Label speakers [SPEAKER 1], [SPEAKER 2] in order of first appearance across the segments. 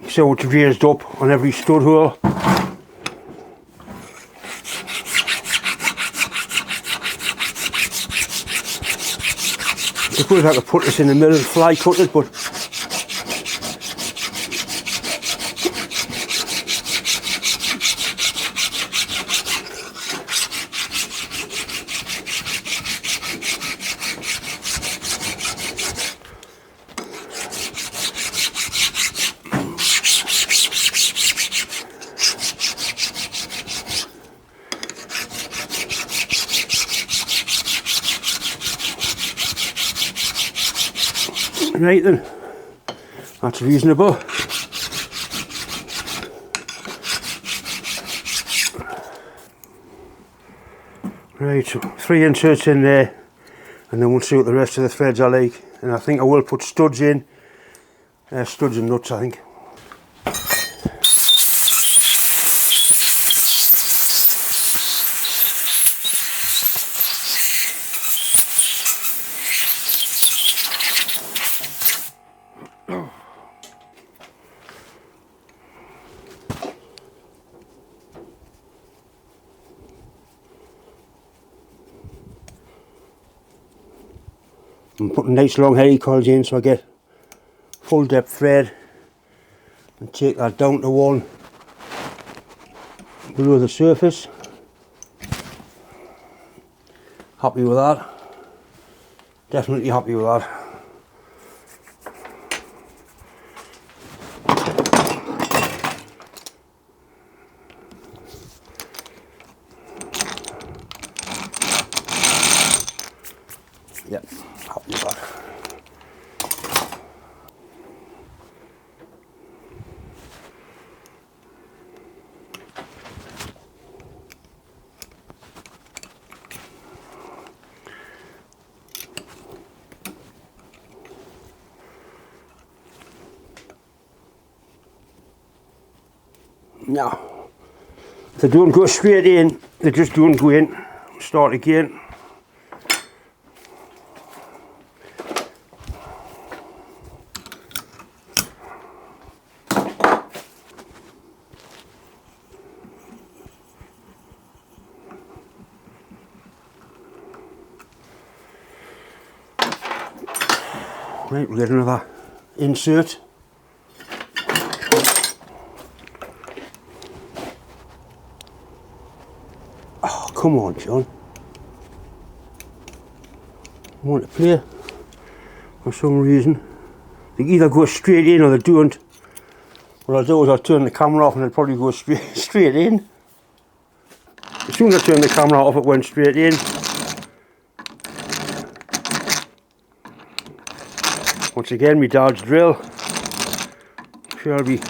[SPEAKER 1] so it's raised up on every stud hole. I suppose I could put this in the middle and fly cut it, but right then, that's reasonable. Right, so 3 inserts in there, and then we'll see what the rest of the threads are like. And I think I will put studs in, studs and nuts I think. I'm putting nice long heavy coils in so I get full depth thread, and take that down to 1 below the surface. Happy with that, definitely happy with that. Yep, happy with that. Now, if they don't go straight in, they just don't go in. Start again. Right, we'll get another insert. Oh, come on, John. I want to play for some reason. They either go straight in or they don't. What I'll do is I'll turn the camera off and it'll probably go straight in. As soon as I turn the camera off, it went straight in. Once again, my dad's drill. She'll be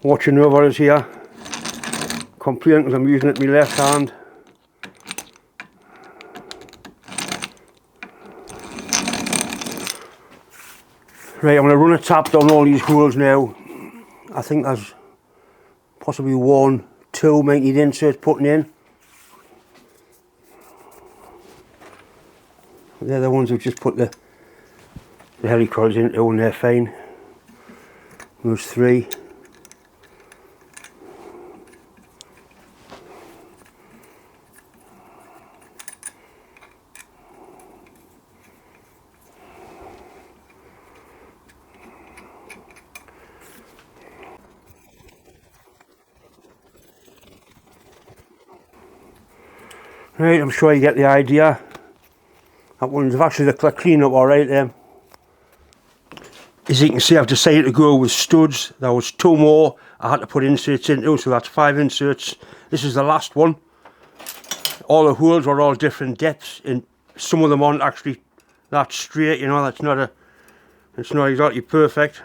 [SPEAKER 1] watching over us here, complaining because I'm using it with my left hand. Right, I'm going to run a tap down all these holes now. I think there's possibly 1, 2 might need inserts putting in. They're the ones who just put the helicoils into, and they're fine. Those 3. Right, I'm sure you get the idea. That one's actually the clean up alright there. As you can see, I've decided to go with studs. There was 2 more I had to put inserts into, so that's 5 inserts. This is the last one. All the holes were all different depths, and some of them aren't actually that straight, you know, it's not exactly perfect.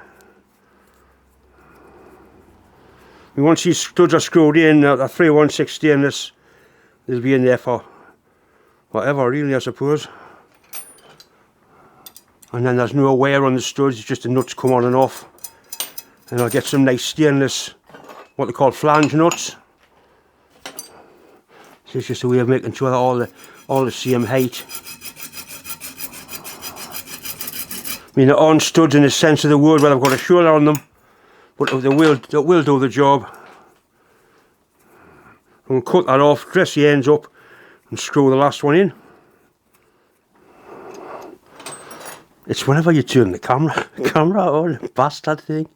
[SPEAKER 1] And once these studs are screwed in, the 316 stainless, they'll be in there for whatever, really, I suppose. And then there's no wear on the studs, it's just the nuts come on and off. And I'll get some nice stainless, what they call flange nuts. So it's just a way of making sure that all the same height. I mean, they aren't studs in the sense of the word where I've got a shoulder on them. but they will do the job. I'm going to cut that off, dress the ends up and screw the last one in. It's whenever you turn the camera on, bastard thing.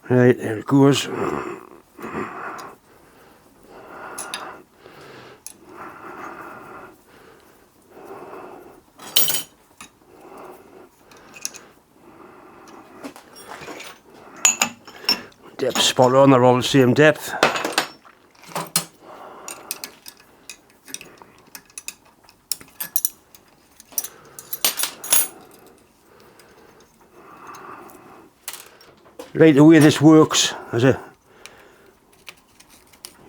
[SPEAKER 1] Right, there it goes. Depth spot on, they're all the same depth. Right, the way this works, there's a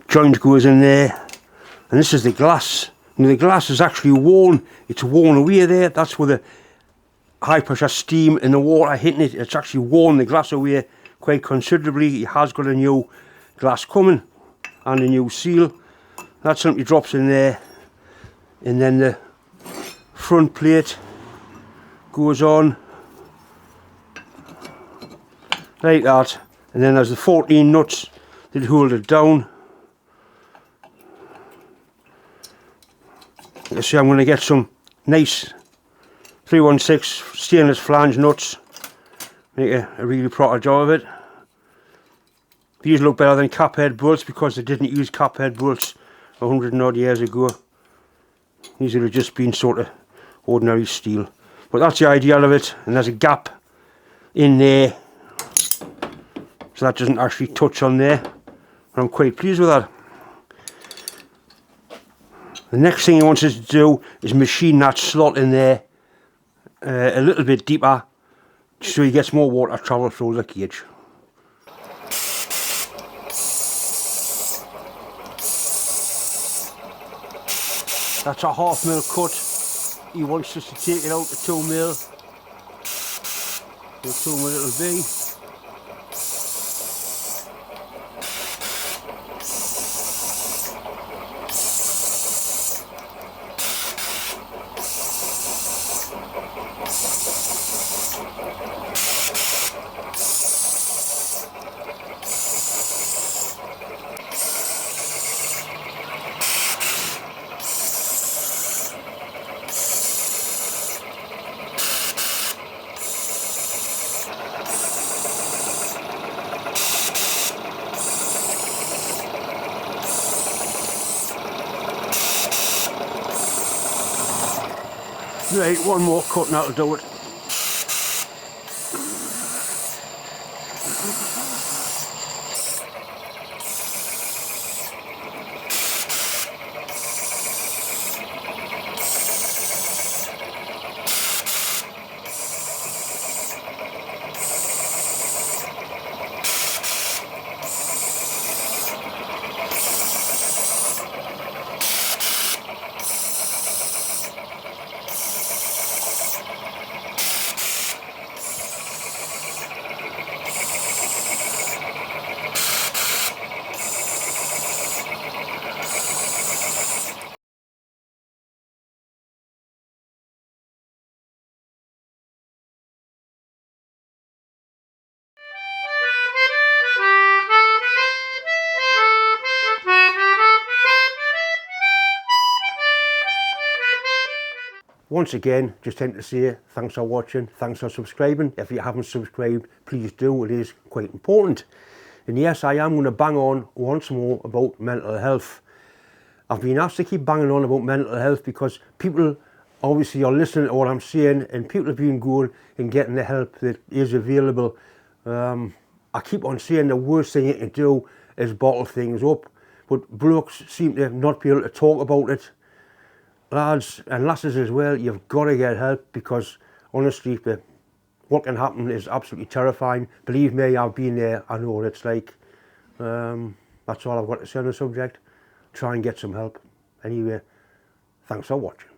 [SPEAKER 1] joint goes in there, and this is the glass. Now the glass is actually worn, it's worn away there. That's where the high pressure steam and the water hitting it, it's actually worn the glass away quite considerably. It has got a new glass coming and a new seal. That simply drops in there, and then the front plate goes on like that, and then there's the 14 nuts that hold it down. You see, I'm going to get some nice 316 stainless flange nuts, make a really proper job of it. These look better than cap head bolts because they didn't use cap head bolts 100 and odd years ago. These would have just been sort of ordinary steel, but that's the idea of it. And there's a gap in there, so that doesn't actually touch on there, and I'm quite pleased with that. The next thing he wants us to do is machine that slot in there a little bit deeper, so he gets more water travel through the cage. That's a 1/2 mil cut. He wants us to take it out to 2 mil. So 2 mil it'll be. Right, one more cut and that'll do it. Once again, just tend to say thanks for watching, thanks for subscribing. If you haven't subscribed, please do, it is quite important. And yes, I am going to bang on once more about mental health. I've been asked to keep banging on about mental health because people obviously are listening to what I'm saying, and people have been going and getting the help that is available. I keep on saying the worst thing you can do is bottle things up, but blokes seem to not be able to talk about it. lads and lasses as well, you've got to get help, because honestly, what can happen is absolutely terrifying. Believe me, I've been there, I know what it's like. That's all I've got to say on the subject. Try and get some help. Anyway, thanks for watching.